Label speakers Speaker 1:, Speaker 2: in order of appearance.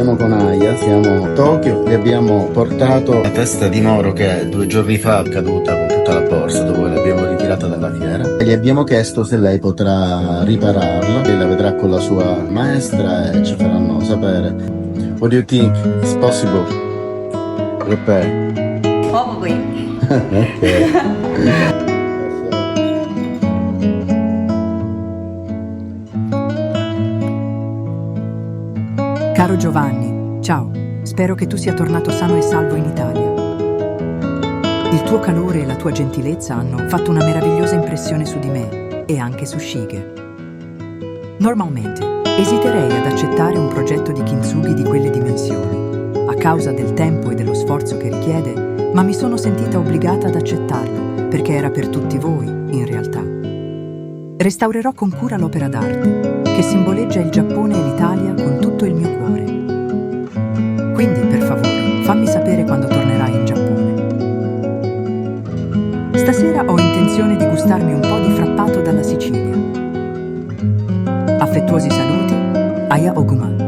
Speaker 1: Siamo con Aya, siamo a Tokyo e abbiamo portato la testa di Moro che 2 giorni fa è caduta con tutta la borsa dopo che l'abbiamo ritirata dalla fiera e gli abbiamo chiesto se lei potrà ripararla e la vedrà con la sua maestra e ci faranno sapere. What do you think is possible? Repair?
Speaker 2: Probably.
Speaker 1: Ok.
Speaker 3: Caro Giovanni, ciao, spero che tu sia tornato sano e salvo in Italia. Il tuo calore e la tua gentilezza hanno fatto una meravigliosa impressione su di me e anche su Shige. Normalmente esiterei ad accettare un progetto di kintsugi di quelle dimensioni, a causa del tempo e dello sforzo che richiede, ma mi sono sentita obbligata ad accettarlo perché era per tutti voi, in realtà. Restaurerò con cura l'opera d'arte, che simboleggia il Giappone e l'Italia con tutto il mio cuore. Quindi, per favore, fammi sapere quando tornerai in Giappone. Stasera ho intenzione di gustarmi un po' di frappato dalla Sicilia. Affettuosi saluti, Aya Oguma.